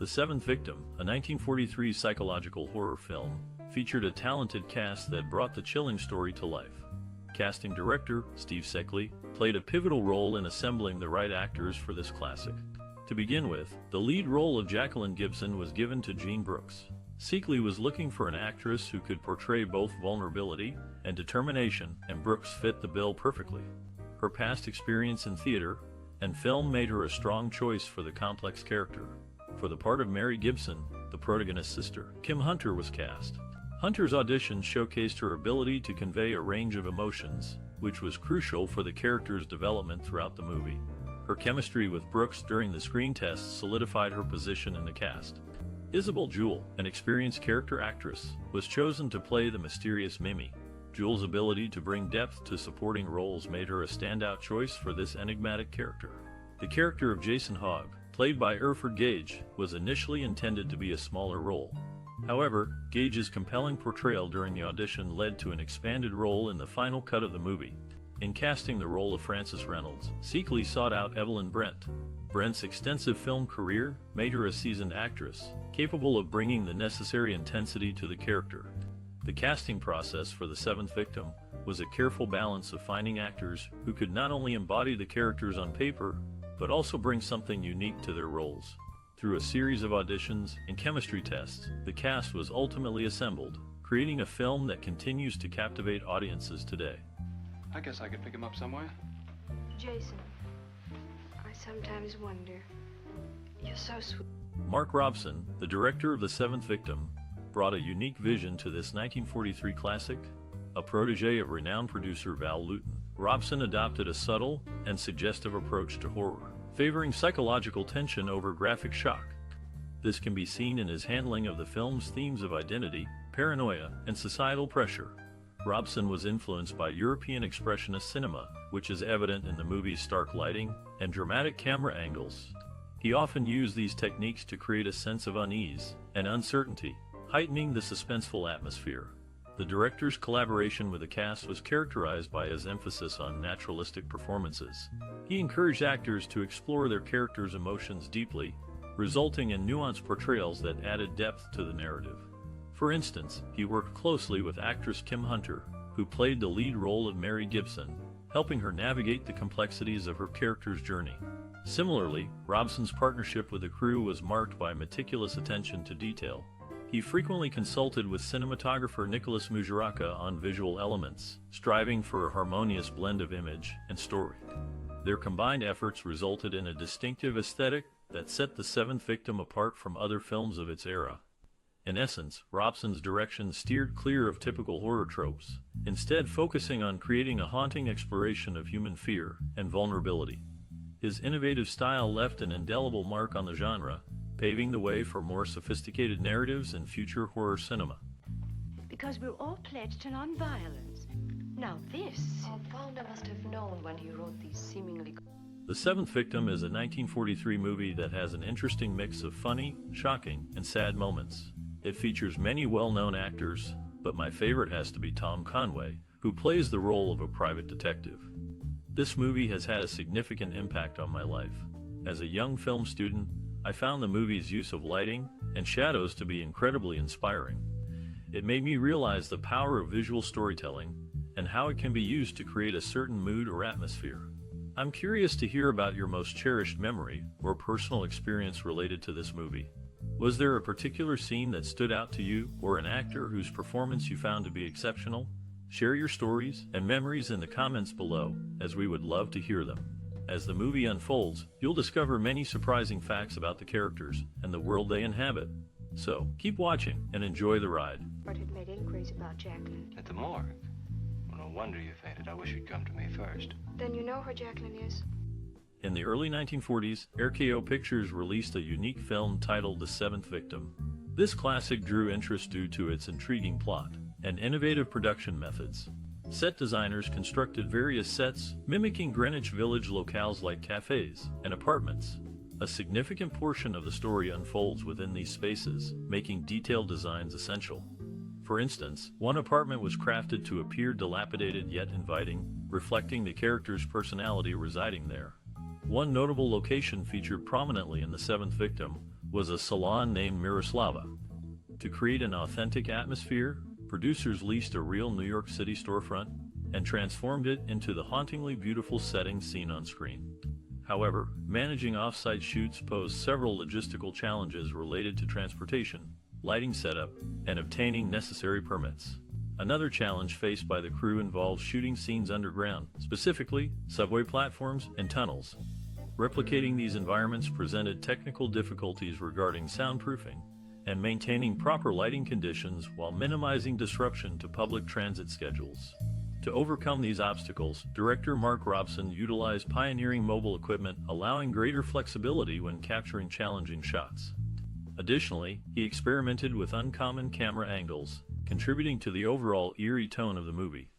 The Seventh Victim, a 1943 psychological horror film, featured a talented cast that brought the chilling story to life. Casting director, Steve Seckley, played a pivotal role in assembling the right actors for this classic. To begin with, the lead role of Jacqueline Gibson was given to Jean Brooks. Seckley was looking for an actress who could portray both vulnerability and determination, and Brooks fit the bill perfectly. Her past experience in theater and film made her a strong choice for the complex character. For the part of Mary Gibson, the protagonist's sister, Kim Hunter was cast. Hunter's audition showcased her ability to convey a range of emotions, which was crucial for the character's development throughout the movie. Her chemistry with Brooks during the screen test solidified her position in the cast. Isabel Jewell, an experienced character actress, was chosen to play the mysterious Mimi. Jewell's ability to bring depth to supporting roles made her a standout choice for this enigmatic character. The character of Jason Hoag, played by Erford Gage, was initially intended to be a smaller role. However, Gage's compelling portrayal during the audition led to an expanded role in the final cut of the movie. In casting the role of Frances Reynolds, Seckley sought out Evelyn Brent. Brent's extensive film career made her a seasoned actress, capable of bringing the necessary intensity to the character. The casting process for The Seventh Victim was a careful balance of finding actors who could not only embody the characters on paper, but also bring something unique to their roles. Through a series of auditions and chemistry tests, the cast was ultimately assembled, creating a film that continues to captivate audiences today. I guess I could pick him up somewhere. Jason, I sometimes wonder. You're so sweet. Mark Robson, the director of The Seventh Victim, brought a unique vision to this 1943 classic. A protege of renowned producer Val Lewton, Robson adopted a subtle and suggestive approach to horror, favoring psychological tension over graphic shock. This can be seen in his handling of the film's themes of identity, paranoia, and societal pressure. Robson was influenced by European expressionist cinema, which is evident in the movie's stark lighting and dramatic camera angles. He often used these techniques to create a sense of unease and uncertainty, heightening the suspenseful atmosphere. The director's collaboration with the cast was characterized by his emphasis on naturalistic performances. He encouraged actors to explore their characters' emotions deeply, resulting in nuanced portrayals that added depth to the narrative. For instance, he worked closely with actress Kim Hunter, who played the lead role of Mary Gibson, helping her navigate the complexities of her character's journey. Similarly, Robson's partnership with the crew was marked by meticulous attention to detail. He frequently consulted with cinematographer Nicholas Mujuraka on visual elements, striving for a harmonious blend of image and story. Their combined efforts resulted in a distinctive aesthetic that set The Seventh Victim apart from other films of its era. In essence, Robson's direction steered clear of typical horror tropes, instead focusing on creating a haunting exploration of human fear and vulnerability. His innovative style left an indelible mark on the genre, paving the way for more sophisticated narratives in future horror cinema. Because we're all pledged to non-violence. Now this... Our founder must have known when he wrote these seemingly... The Seventh Victim is a 1943 movie that has an interesting mix of funny, shocking, and sad moments. It features many well-known actors, but my favorite has to be Tom Conway, who plays the role of a private detective. This movie has had a significant impact on my life. As a young film student, I found the movie's use of lighting and shadows to be incredibly inspiring. It made me realize the power of visual storytelling and how it can be used to create a certain mood or atmosphere. I'm curious to hear about your most cherished memory or personal experience related to this movie. Was there a particular scene that stood out to you, or an actor whose performance you found to be exceptional? Share your stories and memories in the comments below, as we would love to hear them. As the movie unfolds, you'll discover many surprising facts about the characters and the world they inhabit. So, keep watching and enjoy the ride. But had made inquiries about Jacqueline. At the morgue? Well, no wonder you fainted. I wish you'd come to me first. Then you know where Jacqueline is? In the early 1940s, RKO Pictures released a unique film titled The Seventh Victim. This classic drew interest due to its intriguing plot and innovative production methods. Set designers constructed various sets, mimicking Greenwich Village locales like cafes and apartments. A significant portion of the story unfolds within these spaces, making detailed designs essential. For instance, one apartment was crafted to appear dilapidated yet inviting, reflecting the character's personality residing there. One notable location featured prominently in The Seventh Victim was a salon named Miroslava. To create an authentic atmosphere, producers leased a real New York City storefront and transformed it into the hauntingly beautiful setting seen on screen. However, managing off-site shoots posed several logistical challenges related to transportation, lighting setup, and obtaining necessary permits. Another challenge faced by the crew involved shooting scenes underground, specifically subway platforms and tunnels. Replicating these environments presented technical difficulties regarding soundproofing and maintaining proper lighting conditions while minimizing disruption to public transit schedules. To overcome these obstacles, director Mark Robson utilized pioneering mobile equipment, allowing greater flexibility when capturing challenging shots. Additionally, he experimented with uncommon camera angles, contributing to the overall eerie tone of the movie.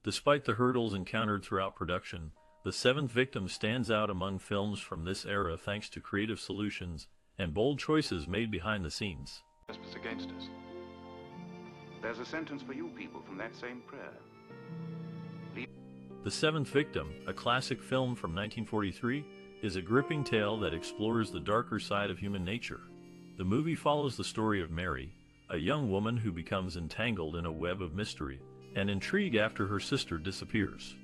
Despite the hurdles encountered throughout production, The Seventh Victim stands out among films from this era thanks to creative solutions and bold choices made behind the scenes. Justice against us. There's a sentence for you people from that same prayer. The Seventh Victim, a classic film from 1943, is a gripping tale that explores the darker side of human nature. The movie follows the story of Mary, a young woman who becomes entangled in a web of mystery and intrigue after her sister disappears.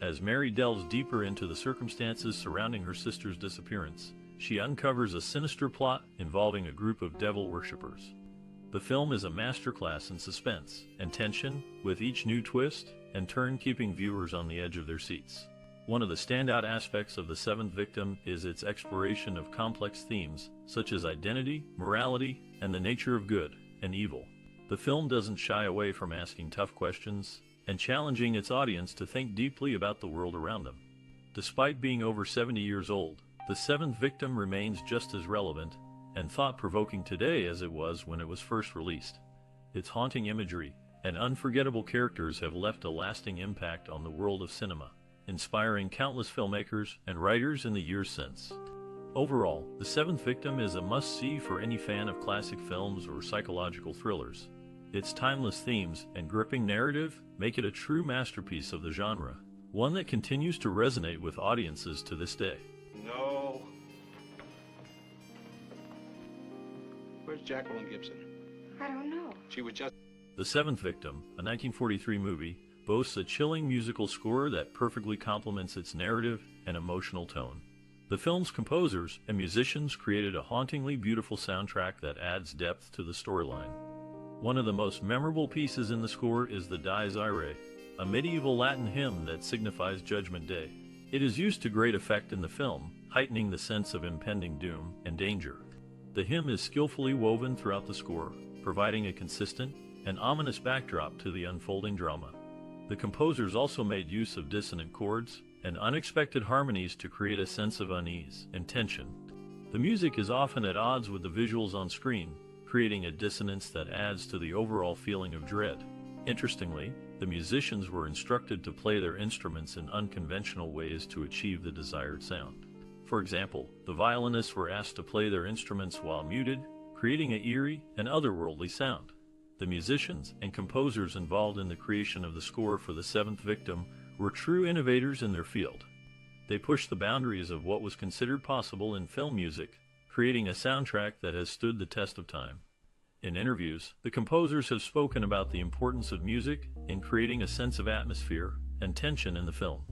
As Mary delves deeper into the circumstances surrounding her sister's disappearance, she uncovers a sinister plot involving a group of devil worshippers. The film is a masterclass in suspense and tension, with each new twist and turn keeping viewers on the edge of their seats. One of the standout aspects of The Seventh Victim is its exploration of complex themes, such as identity, morality, and the nature of good and evil. The film doesn't shy away from asking tough questions and challenging its audience to think deeply about the world around them. Despite being over 70 years old, The Seventh Victim remains just as relevant and thought-provoking today as it was when it was first released. Its haunting imagery and unforgettable characters have left a lasting impact on the world of cinema, inspiring countless filmmakers and writers in the years since. Overall, The Seventh Victim is a must-see for any fan of classic films or psychological thrillers. Its timeless themes and gripping narrative make it a true masterpiece of the genre, one that continues to resonate with audiences to this day. No. Where's Jacqueline Gibson? I don't know. She was just... The Seventh Victim, a 1943 movie, boasts a chilling musical score that perfectly complements its narrative and emotional tone. The film's composers and musicians created a hauntingly beautiful soundtrack that adds depth to the storyline. One of the most memorable pieces in the score is the Dies Irae, a medieval Latin hymn that signifies Judgment Day. It is used to great effect in the film, heightening the sense of impending doom and danger. The hymn is skillfully woven throughout the score, providing a consistent and ominous backdrop to the unfolding drama. The composers also made use of dissonant chords and unexpected harmonies to create a sense of unease and tension. The music is often at odds with the visuals on screen, creating a dissonance that adds to the overall feeling of dread. Interestingly, the musicians were instructed to play their instruments in unconventional ways to achieve the desired sound. For example, the violinists were asked to play their instruments while muted, creating an eerie and otherworldly sound. The musicians and composers involved in the creation of the score for The Seventh Victim were true innovators in their field. They pushed the boundaries of what was considered possible in film music, creating a soundtrack that has stood the test of time. In interviews, the composers have spoken about the importance of music in creating a sense of atmosphere and tension in the film.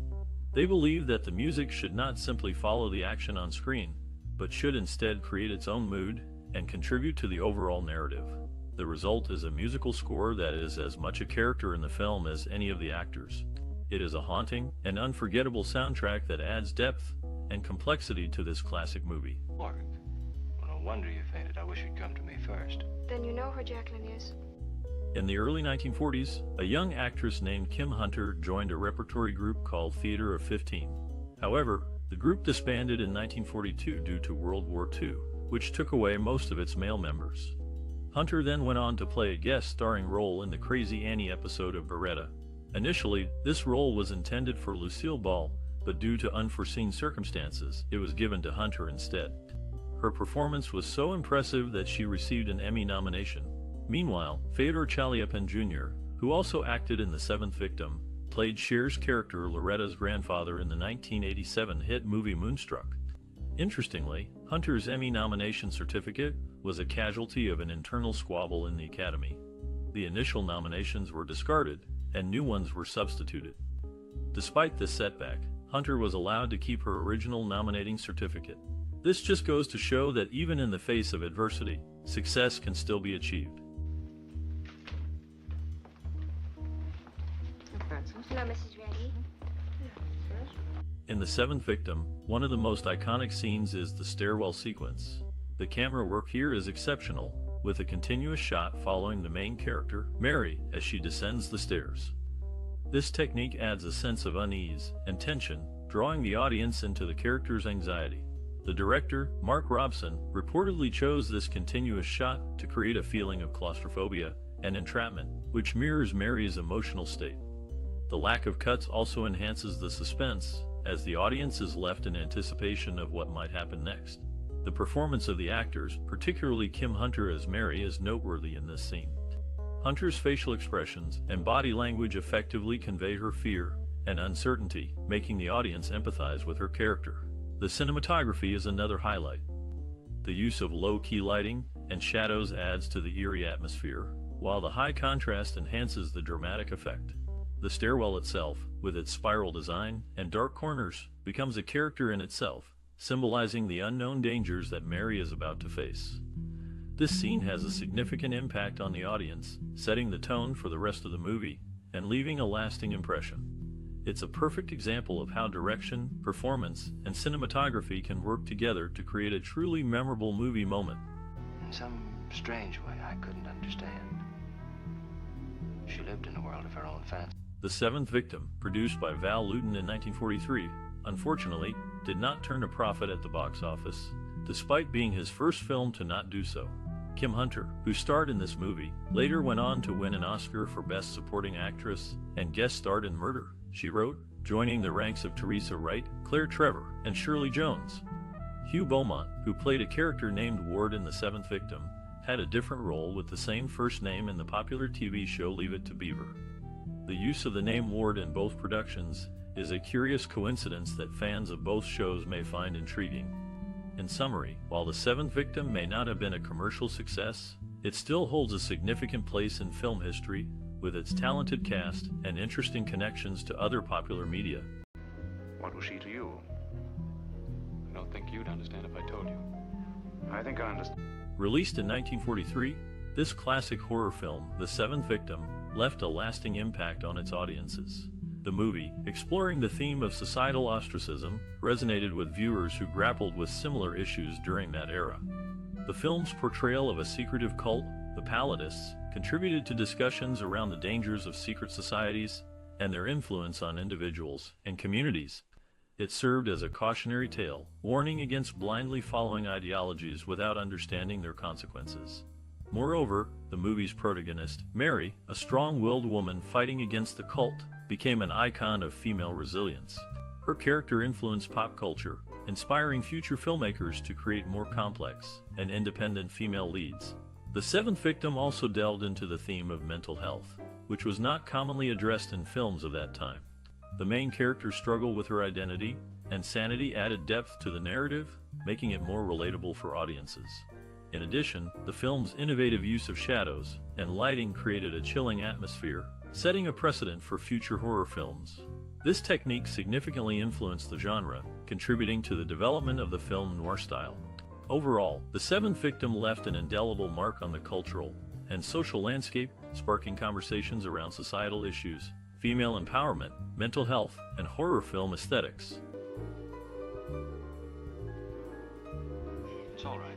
They believe that the music should not simply follow the action on screen, but should instead create its own mood and contribute to the overall narrative. The result is a musical score that is as much a character in the film as any of the actors. It is a haunting and unforgettable soundtrack that adds depth and complexity to this classic movie. Well, no wonder you fainted. I wish you'd come to me first. Then you know where Jacqueline is? In the early 1940s, a young actress named Kim Hunter joined a repertory group called Theater of 15. However, the group disbanded in 1942 due to World War II, which took away most of its male members. Hunter then went on to play a guest starring role in the Crazy Annie episode of Beretta. Initially, this role was intended for Lucille Ball, but due to unforeseen circumstances, it was given to Hunter instead. Her performance was so impressive that she received an Emmy nomination. Meanwhile, Feodor Chaliapin Jr., who also acted in The Seventh Victim, played Cher's character Loretta's grandfather in the 1987 hit movie Moonstruck. Interestingly, Hunter's Emmy nomination certificate was a casualty of an internal squabble in the Academy. The initial nominations were discarded, and new ones were substituted. Despite this setback, Hunter was allowed to keep her original nominating certificate. This just goes to show that even in the face of adversity, success can still be achieved. Hello, Mrs. Reddy. In The Seventh Victim, one of the most iconic scenes is the stairwell sequence. The camera work here is exceptional, with a continuous shot following the main character, Mary, as she descends the stairs. This technique adds a sense of unease and tension, drawing the audience into the character's anxiety. The director, Mark Robson, reportedly chose this continuous shot to create a feeling of claustrophobia and entrapment, which mirrors Mary's emotional state. The lack of cuts also enhances the suspense, as the audience is left in anticipation of what might happen next. The performance of the actors, particularly Kim Hunter as Mary, is noteworthy in this scene. Hunter's facial expressions and body language effectively convey her fear and uncertainty, making the audience empathize with her character. The cinematography is another highlight. The use of low-key lighting and shadows adds to the eerie atmosphere, while the high contrast enhances the dramatic effect. The stairwell itself, with its spiral design and dark corners, becomes a character in itself, symbolizing the unknown dangers that Mary is about to face. This scene has a significant impact on the audience, setting the tone for the rest of the movie and leaving a lasting impression. It's a perfect example of how direction, performance, and cinematography can work together to create a truly memorable movie moment. In some strange way I couldn't understand. She lived in a world of her own fancy. The Seventh Victim, produced by Val Lewton in 1943, unfortunately, did not turn a profit at the box office, despite being his first film to not do so. Kim Hunter, who starred in this movie, later went on to win an Oscar for Best Supporting Actress and guest starred in Murder, She Wrote, joining the ranks of Teresa Wright, Claire Trevor, and Shirley Jones. Hugh Beaumont, who played a character named Ward in The Seventh Victim, had a different role with the same first name in the popular TV show Leave It to Beaver. The use of the name Ward in both productions is a curious coincidence that fans of both shows may find intriguing. In summary, while The Seventh Victim may not have been a commercial success, it still holds a significant place in film history, with its talented cast and interesting connections to other popular media. What was she to you? I don't think you'd understand if I told you. I think I understand. Released in 1943, this classic horror film, The Seventh Victim, left a lasting impact on its audiences. The movie, exploring the theme of societal ostracism, resonated with viewers who grappled with similar issues during that era. The film's portrayal of a secretive cult, the Palladists, contributed to discussions around the dangers of secret societies and their influence on individuals and communities. It served as a cautionary tale, warning against blindly following ideologies without understanding their consequences. Moreover, the movie's protagonist, Mary, a strong-willed woman fighting against the cult, became an icon of female resilience. Her character influenced pop culture, inspiring future filmmakers to create more complex and independent female leads. The Seventh Victim also delved into the theme of mental health, which was not commonly addressed in films of that time. The main character's struggle with her identity and sanity added depth to the narrative, making it more relatable for audiences. In addition, the film's innovative use of shadows and lighting created a chilling atmosphere, setting a precedent for future horror films. This technique significantly influenced the genre, contributing to the development of the film noir style. Overall, The Seventh Victim left an indelible mark on the cultural and social landscape, sparking conversations around societal issues, female empowerment, mental health, and horror film aesthetics. It's all right.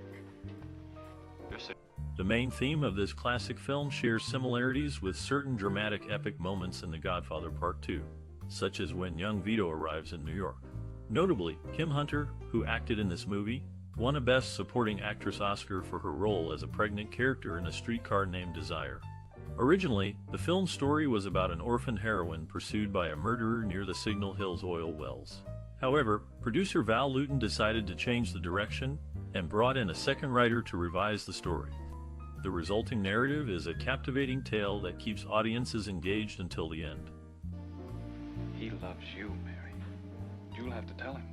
You're safe. The main theme of this classic film shares similarities with certain dramatic epic moments in The Godfather Part 2, such as when young Vito arrives in New York. Notably, Kim Hunter, who acted in this movie, won a Best Supporting Actress Oscar for her role as a pregnant character in A Streetcar Named Desire. Originally, the film's story was about an orphaned heroine pursued by a murderer near the Signal Hills oil wells. However, producer Val Lewton decided to change the direction and brought in a second writer to revise the story. The resulting narrative is a captivating tale that keeps audiences engaged until the end. He loves you, Mary. You'll have to tell him.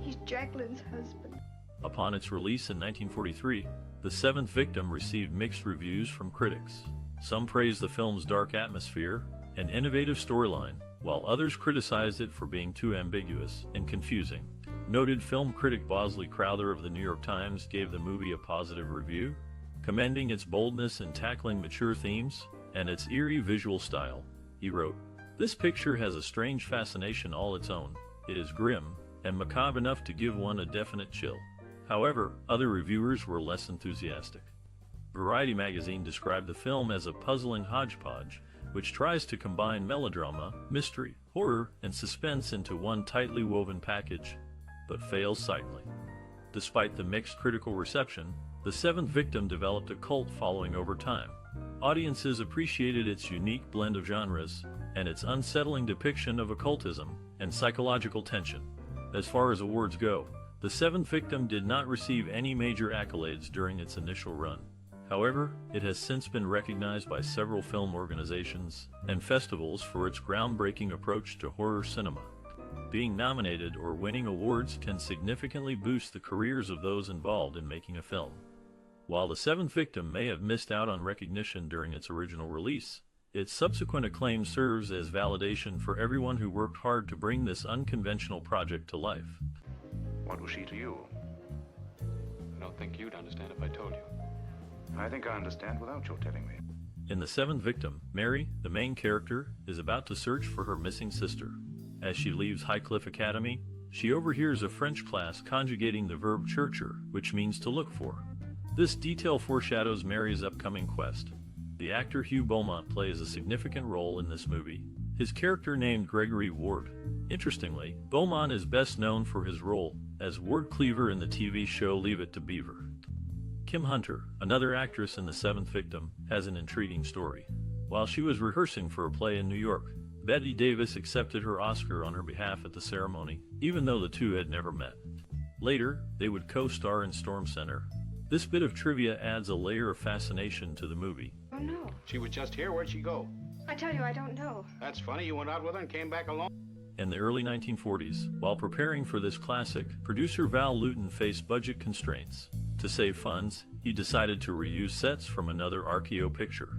He's Jacqueline's husband. Upon its release in 1943, The Seventh Victim received mixed reviews from critics. Some praised the film's dark atmosphere and innovative storyline, while others criticized it for being too ambiguous and confusing. Noted film critic Bosley Crowther of the New York Times gave the movie a positive review, commending its boldness in tackling mature themes and its eerie visual style. He wrote, "This picture has a strange fascination all its own. It is grim and macabre enough to give one a definite chill." However, other reviewers were less enthusiastic. Variety magazine described the film as a puzzling hodgepodge, which tries to combine melodrama, mystery, horror, and suspense into one tightly woven package, but fails signally. Despite the mixed critical reception, The Seventh Victim developed a cult following over time. Audiences appreciated its unique blend of genres and its unsettling depiction of occultism and psychological tension. As far as awards go, The Seventh Victim did not receive any major accolades during its initial run. However, it has since been recognized by several film organizations and festivals for its groundbreaking approach to horror cinema. Being nominated or winning awards can significantly boost the careers of those involved in making a film. While The Seventh Victim may have missed out on recognition during its original release, its subsequent acclaim serves as validation for everyone who worked hard to bring this unconventional project to life. What was she to you? I don't think you'd understand if I told you. I think I understand without your telling me. In The Seventh Victim, Mary, the main character, is about to search for her missing sister. As she leaves Highcliffe Academy, she overhears a French class conjugating the verb chercher, which means to look for. This detail foreshadows Mary's upcoming quest. The actor Hugh Beaumont plays a significant role in this movie, his character named Gregory Ward. Interestingly, Beaumont is best known for his role as Ward Cleaver in the TV show Leave It to Beaver. Kim Hunter, another actress in The Seventh Victim, has an intriguing story. While she was rehearsing for a play in New York, Bette Davis accepted her Oscar on her behalf at the ceremony, even though the two had never met. Later, they would co-star in Storm Center. This bit of trivia adds a layer of fascination to the movie. Oh, no. She was just here. Where'd she go? I tell you, I don't know. That's funny. You went out with her and came back alone? In the early 1940s, while preparing for this classic, producer Val Lewton faced budget constraints. To save funds, he decided to reuse sets from another RKO picture.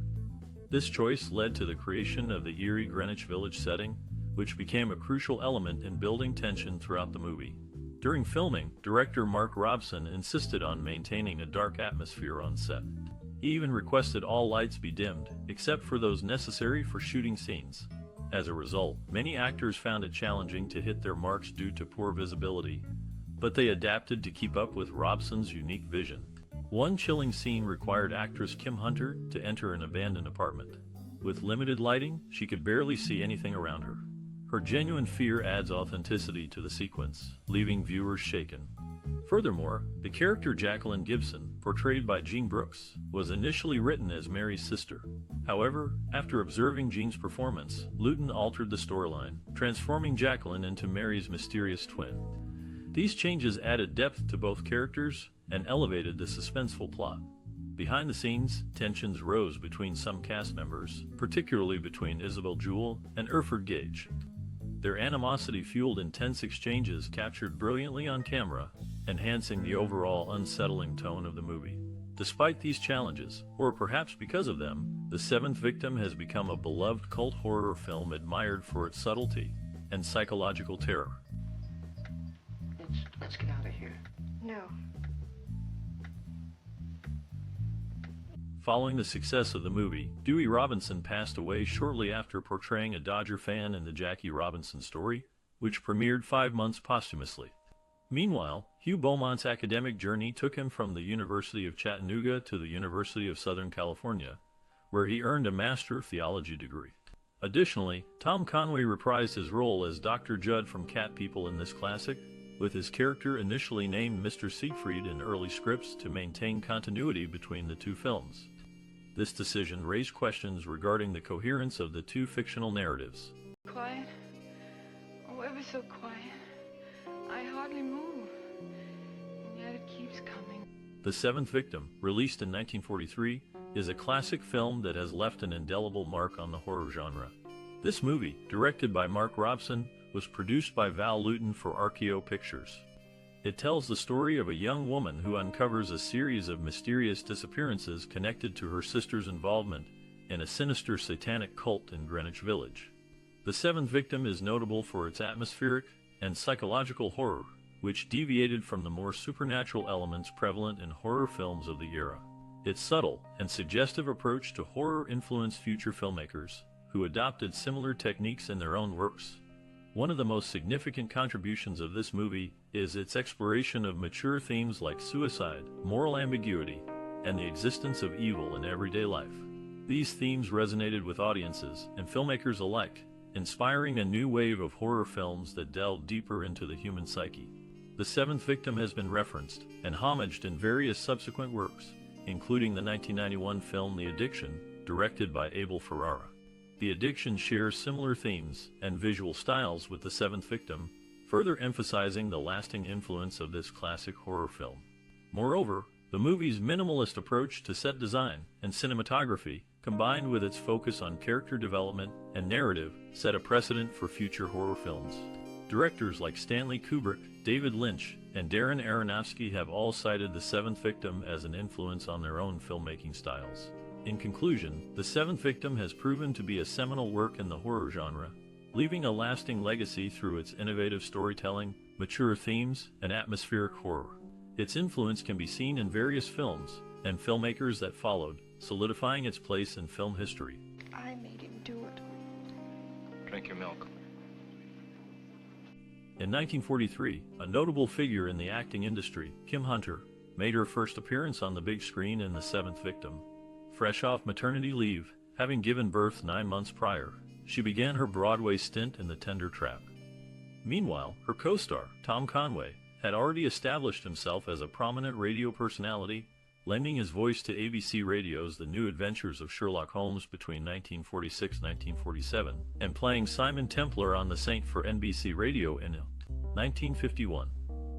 This choice led to the creation of the eerie Greenwich Village setting, which became a crucial element in building tension throughout the movie. During filming, director Mark Robson insisted on maintaining a dark atmosphere on set. He even requested all lights be dimmed, except for those necessary for shooting scenes. As a result, many actors found it challenging to hit their marks due to poor visibility, but they adapted to keep up with Robson's unique vision. One chilling scene required actress Kim Hunter to enter an abandoned apartment. With limited lighting, she could barely see anything around her. Her genuine fear adds authenticity to the sequence, leaving viewers shaken. Furthermore, the character Jacqueline Gibson, portrayed by Jean Brooks, was initially written as Mary's sister. However, after observing Jean's performance, Lewton altered the storyline, transforming Jacqueline into Mary's mysterious twin. These changes added depth to both characters and elevated the suspenseful plot. Behind the scenes, tensions rose between some cast members, particularly between Isabel Jewell and Erford Gage. Their animosity fueled intense exchanges captured brilliantly on camera, enhancing the overall unsettling tone of the movie. Despite these challenges, or perhaps because of them, The Seventh Victim has become a beloved cult horror film admired for its subtlety and psychological terror. Let's get out of here. No. Following the success of the movie, Dewey Robinson passed away shortly after portraying a Dodger fan in the Jackie Robinson story, which premiered 5 months posthumously. Meanwhile, Hugh Beaumont's academic journey took him from the University of Chattanooga to the University of Southern California, where he earned a Master of Theology degree. Additionally, Tom Conway reprised his role as Dr. Judd from Cat People in this classic, with his character initially named Mr. Siegfried in early scripts to maintain continuity between the two films. This decision raised questions regarding the coherence of the two fictional narratives. Quiet? Oh, ever so quiet. I hardly move. And yet it keeps coming. The Seventh Victim, released in 1943, is a classic film that has left an indelible mark on the horror genre. This movie, directed by Mark Robson, was produced by Val Lewton for RKO Pictures. It tells the story of a young woman who uncovers a series of mysterious disappearances connected to her sister's involvement in a sinister satanic cult in Greenwich Village. The seventh victim is notable for its atmospheric and psychological horror, which deviated from the more supernatural elements prevalent in horror films of the era. Its subtle and suggestive approach to horror influenced future filmmakers, who adopted similar techniques in their own works. One of the most significant contributions of this movie is its exploration of mature themes like suicide, moral ambiguity, and the existence of evil in everyday life. These themes resonated with audiences and filmmakers alike, inspiring a new wave of horror films that delve deeper into the human psyche. The seventh victim has been referenced and homaged in various subsequent works, including the 1991 film The Addiction, directed by Abel Ferrara. The Addiction shares similar themes and visual styles with The Seventh Victim, further emphasizing the lasting influence of this classic horror film. Moreover, the movie's minimalist approach to set design and cinematography, combined with its focus on character development and narrative, set a precedent for future horror films. Directors like Stanley Kubrick, David Lynch, and Darren Aronofsky have all cited The Seventh Victim as an influence on their own filmmaking styles. In conclusion, The Seventh Victim has proven to be a seminal work in the horror genre, leaving a lasting legacy through its innovative storytelling, mature themes, and atmospheric horror. Its influence can be seen in various films and filmmakers that followed, solidifying its place in film history. I made him do it. Drink your milk. In 1943, a notable figure in the acting industry, Kim Hunter, made her first appearance on the big screen in The Seventh Victim. Fresh off maternity leave, having given birth 9 months prior, she began her Broadway stint in The Tender Trap. Meanwhile, her co-star, Tom Conway, had already established himself as a prominent radio personality, lending his voice to ABC Radio's The New Adventures of Sherlock Holmes between 1946 and 1947, and playing Simon Templar on The Saint for NBC Radio in 1951.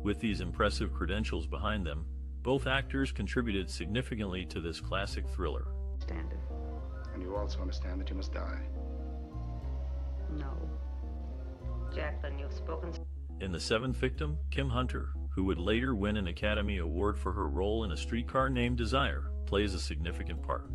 With these impressive credentials behind them, both actors contributed significantly to this classic thriller. Understand it. And you also understand that you must die. No. Jacqueline, you've spoken. In The Seventh Victim, Kim Hunter, who would later win an Academy Award for her role in A Streetcar Named Desire, plays a significant part.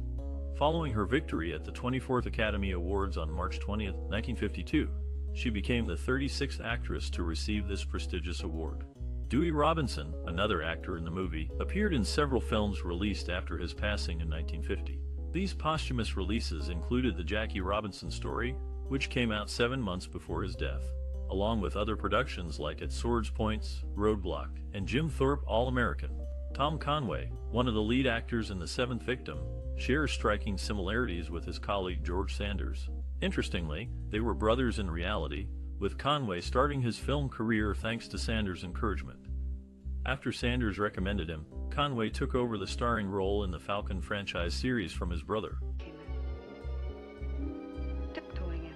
Following her victory at the 24th Academy Awards on March 20, 1952, she became the 36th actress to receive this prestigious award. Dewey Robinson, another actor in the movie, appeared in several films released after his passing in 1950. These posthumous releases included The Jackie Robinson Story, which came out 7 months before his death, along with other productions like At Swords Points, Roadblock, and Jim Thorpe All-American. Tom Conway, one of the lead actors in The Seventh Victim, shares striking similarities with his colleague George Sanders. Interestingly, they were brothers in reality, with Conway starting his film career thanks to Sanders' encouragement. After Sanders recommended him, Conway took over the starring role in the Falcon franchise series from his brother. Tiptoeing in.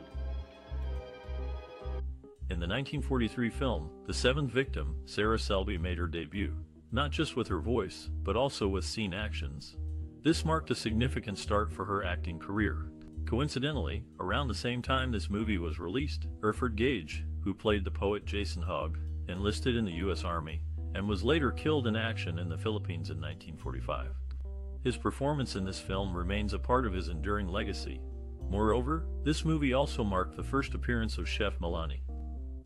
In the 1943 film, The Seventh Victim, Sarah Selby made her debut, not just with her voice, but also with scene actions. This marked a significant start for her acting career. Coincidentally, around the same time this movie was released, Erford Gage, who played the poet Jason Hoag, enlisted in the U.S. Army, and was later killed in action in the Philippines in 1945. His performance in this film remains a part of his enduring legacy. Moreover, this movie also marked the first appearance of Chef Milani.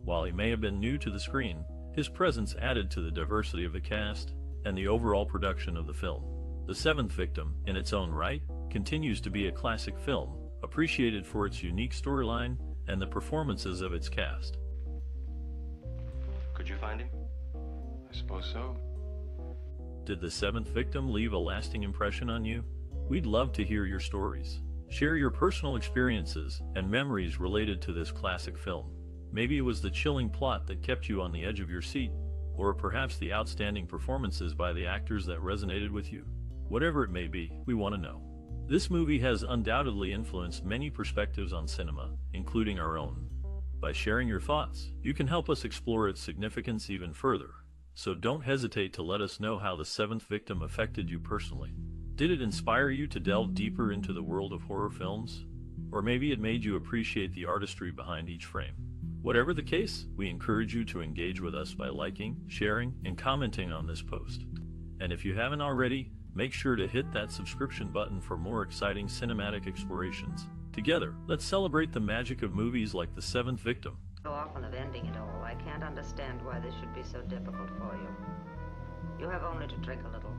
While he may have been new to the screen, his presence added to the diversity of the cast and the overall production of the film. The Seventh Victim, in its own right, continues to be a classic film, appreciated for its unique storyline and the performances of its cast. Could you find him? I suppose so. Did The Seventh Victim leave a lasting impression on you? We'd love to hear your stories. Share your personal experiences and memories related to this classic film. Maybe it was the chilling plot that kept you on the edge of your seat, or perhaps the outstanding performances by the actors that resonated with you. Whatever it may be, we want to know. This movie has undoubtedly influenced many perspectives on cinema, including our own. By sharing your thoughts, you can help us explore its significance even further. So don't hesitate to let us know how The Seventh Victim affected you personally. Did it inspire you to delve deeper into the world of horror films? Or maybe it made you appreciate the artistry behind each frame. Whatever the case, we encourage you to engage with us by liking, sharing, and commenting on this post. And if you haven't already, make sure to hit that subscription button for more exciting cinematic explorations. Together, let's celebrate the magic of movies like The Seventh Victim. So often of ending it all, I can't understand why this should be so difficult for you. You have only to drink a little.